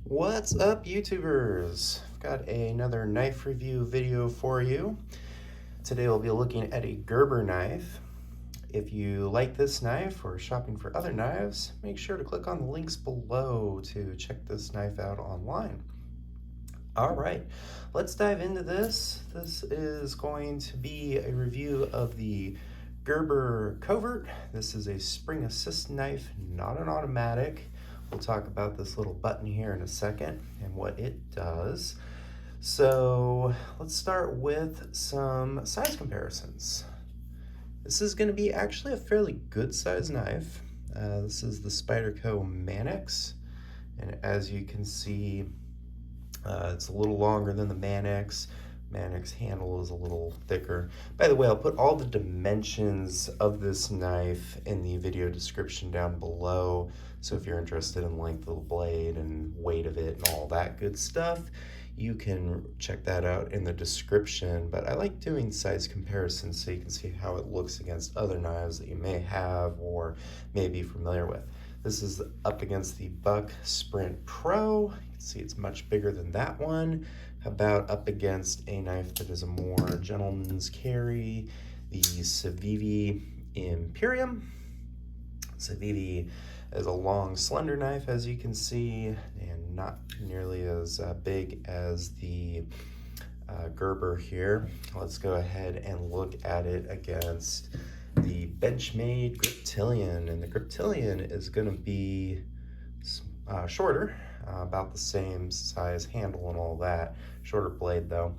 What's up, YouTubers? I've got another knife review video for you. Today we'll be looking at a Gerber knife. If you like this knife or are shopping for other knives, make sure to click on the links below to check this knife out online. All right, let's dive into this. This is going to be a review of the Gerber Covert. This is a spring assist knife, not an automatic. We'll talk about this little button here in a second and what it does. So let's start with some size comparisons. This is going to be actually a fairly good size knife. This is the Spyderco Manix, and as you can see, it's a little longer than the Manix. Manix handle is a little thicker. By the way, I'll put all the dimensions of this knife in the video description down below. So if you're interested in length of the blade and weight of it and all that good stuff, you can check that out in the description. But I like doing size comparisons so you can see how it looks against other knives that you may have or may be familiar with. This is up against the Buck Sprint Pro. You can see it's much bigger than that one. About up against a knife that is a more gentleman's carry, the Civivi Imperium. Civivi is a long, slender knife, as you can see, and not nearly as big as the Gerber here. Let's go ahead and look at it against the Benchmade Griptilian, and the Griptilian is going to be shorter, about the same size handle and all that, shorter blade though.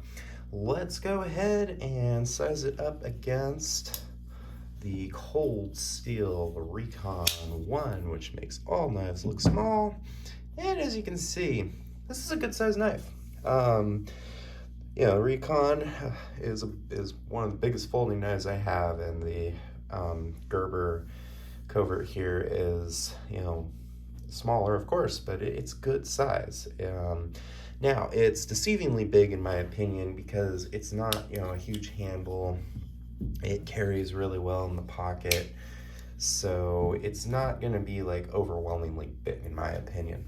Let's go ahead and size it up against the Cold Steel, the Recon 1, which makes all knives look small. And as you can see, this is a good size knife. Recon is one of the biggest folding knives I have, and the Gerber Covert here is, smaller, of course, but it's good size. Now, it's deceivingly big in my opinion because it's not, a huge handle. It carries really well in the pocket, so it's not going to be like overwhelmingly big in my opinion.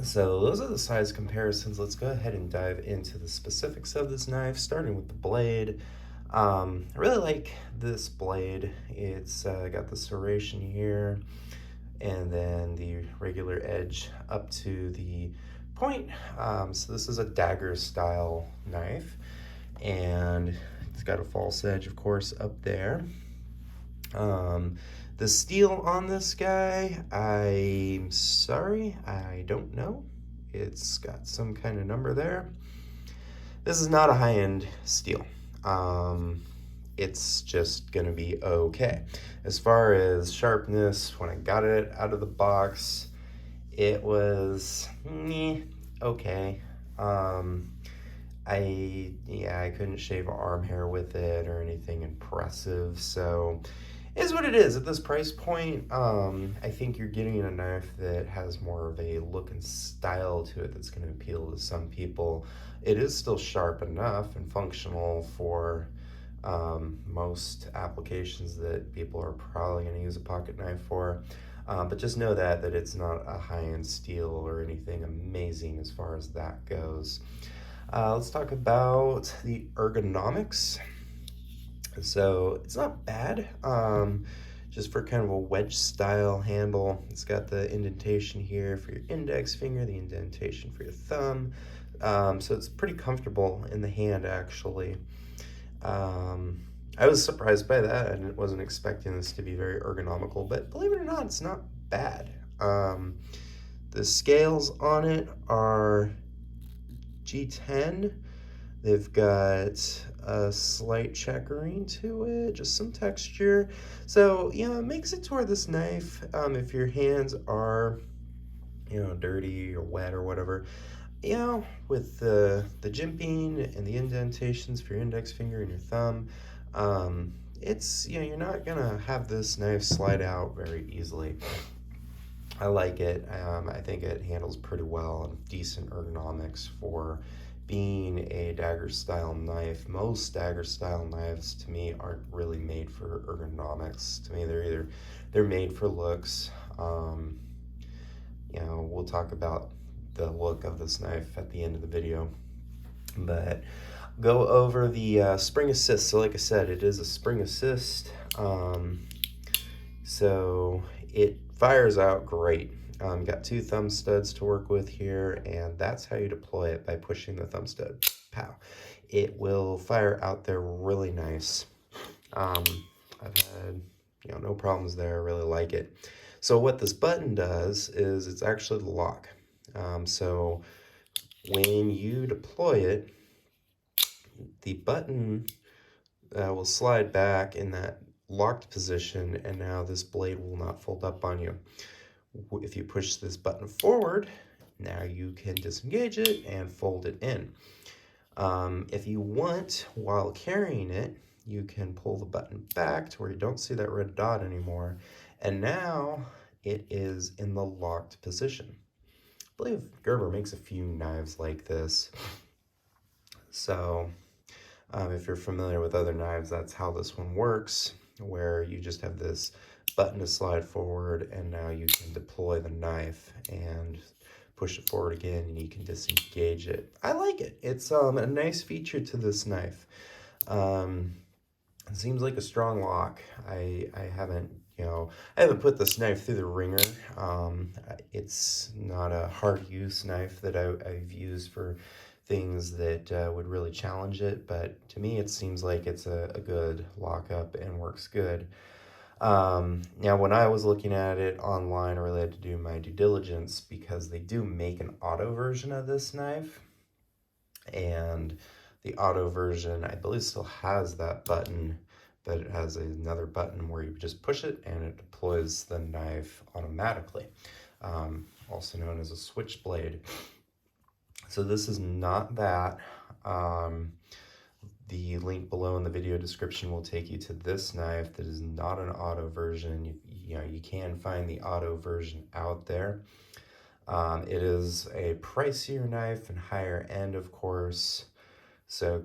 So those are the size comparisons. Let's go ahead and dive into the specifics of this knife, starting with the blade. I really like this blade. It's got the serration here, and then the regular edge up to the point. So this is a dagger-style knife, and it's got a false edge, of course, up there. The steel on this guy, I'm sorry, I don't know. It's got some kind of number there. This is not a high-end steel. It's just gonna be okay. As far as sharpness, when I got it out of the box, it was okay. I couldn't shave arm hair with it or anything impressive, so it is what it is. At this price point, I think you're getting a knife that has more of a look and style to it that's going to appeal to some people. It is still sharp enough and functional for most applications that people are probably going to use a pocket knife for. But just know that it's not a high-end steel or anything amazing as far as that goes. Let's talk about the ergonomics. So it's not bad, just for kind of a wedge style handle. It's got the indentation here for your index finger, the indentation for your thumb. So it's pretty comfortable in the hand, actually. I was surprised by that. I wasn't expecting this to be very ergonomical, but believe it or not, it's not bad. The scales on it are G10. They've got a slight checkering to it, just some texture. So, it makes it to where this knife, if your hands are, dirty or wet or whatever, with the jimping and the indentations for your index finger and your thumb, it's, you're not gonna have this knife slide out very easily. I like it. I think it handles pretty well and decent ergonomics for being a dagger style knife. Most dagger style knives to me aren't really made for ergonomics. To me, they're made for looks. We'll talk about the look of this knife at the end of the video. But go over the spring assist. So like I said, it is a spring assist. So it fires out great. You got 2 thumb studs to work with here, and that's how you deploy it, by pushing the thumb stud. Pow. It will fire out there really nice. I've had no problems there. I really like it. So what this button does is it's actually the lock. So when you deploy it, the button will slide back in that locked position, and now this blade will not fold up on you. If you push this button forward, now you can disengage it and fold it in. If you want, while carrying it, you can pull the button back to where you don't see that red dot anymore, and now it is in the locked position. I believe Gerber makes a few knives like this. So if you're familiar with other knives, that's how this one works, where you just have this button to slide forward, and now you can deploy the knife and push it forward again, and you can disengage it. I like it. It's a nice feature to this knife. It seems like a strong lock. I haven't put this knife through the ringer. It's not a hard use knife that I've used for things that would really challenge it, but to me it seems like it's a good lockup and works good. Now when I was looking at it online, I really had to do my due diligence, because they do make an auto version of this knife, and the auto version, I believe, still has that button, but it has another button where you just push it and it deploys the knife automatically, also known as a switchblade. So this is not that. The link below in the video description will take you to this knife that is not an auto version. You can find the auto version out there. It is a pricier knife and higher end, of course. So,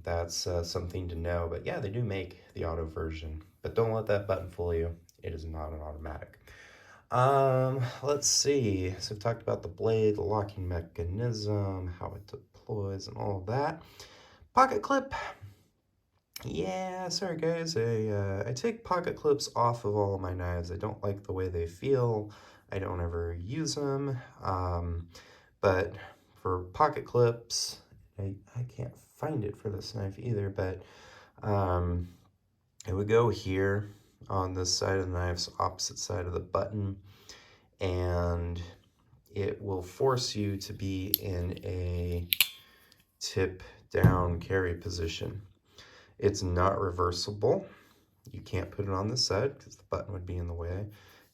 that's something to know. But yeah, they do make the auto version. But don't let that button fool you. It is not an automatic. Let's see. So we've talked about the blade, the locking mechanism, how it deploys, and all of that. Pocket clip. Yeah, sorry guys. I take pocket clips off of all of my knives. I don't like the way they feel. I don't ever use them. But for pocket clips, I can't find it for this knife either, but it would go here on this side of the knife's opposite side of the button, and it will force you to be in a tip down carry position. It's not reversible. You can't put it on this side because the button would be in the way,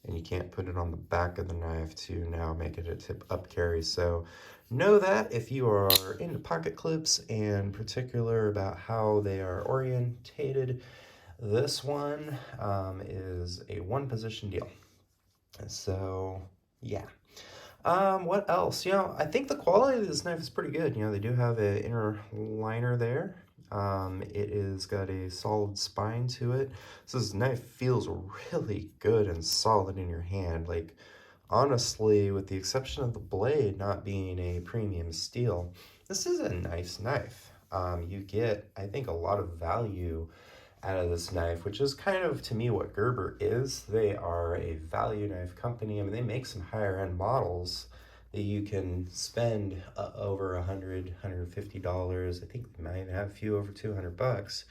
and you can't put it on the back of the knife to now make it a tip up carry. So know that if you are into pocket clips and particular about how they are orientated, this one is a one position deal. So yeah. What else? I think the quality of this knife is pretty good. They do have an inner liner there. It is got a solid spine to it. So this knife feels really good and solid in your hand. Like, honestly, with the exception of the blade not being a premium steel, this is a nice knife. You get, I think, a lot of value out of this knife, which is kind of, to me, what Gerber is. They are a value knife company. I mean, they make some higher end models that you can spend over $100, $150. I think they might have a few over $200.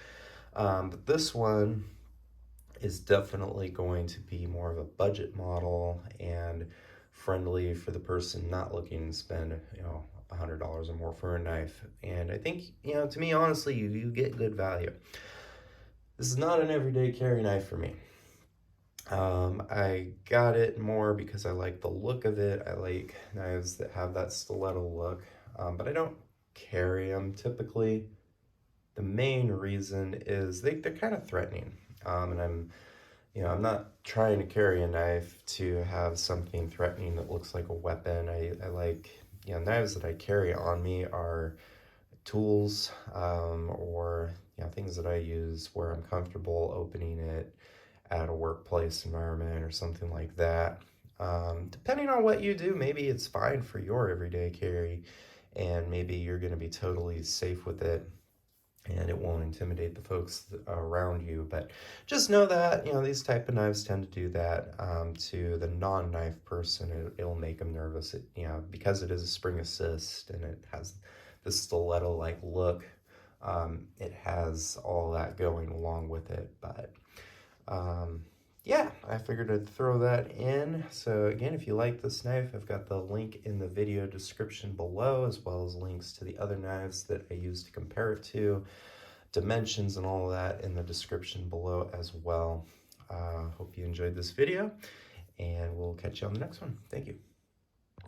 But this one is definitely going to be more of a budget model and friendly for the person not looking to spend, $100 or more for a knife. And I think, to me, honestly, you get good value. This is not an everyday carry knife for me. I got it more because I like the look of it. I like knives that have that stiletto look, but I don't carry them typically. The main reason is they're kind of threatening, and I'm not trying to carry a knife to have something threatening that looks like a weapon. I like, knives that I carry on me are tools, or things that I use where I'm comfortable opening it at a workplace environment or something like that. Depending on what you do, maybe it's fine for your everyday carry, and maybe you're going to be totally safe with it and it won't intimidate the folks around you. But just know that, these type of knives tend to do that. To the non-knife person, it'll make them nervous. Because it is a spring assist and it has this stiletto-like look, it has all that going along with it. But yeah, I figured I'd throw that in. So again, if you like this knife, I've got the link in the video description below, as well as links to the other knives that I used to compare it to, dimensions and all of that in the description below as well. Hope you enjoyed this video, and we'll catch you on the next one. Thank you.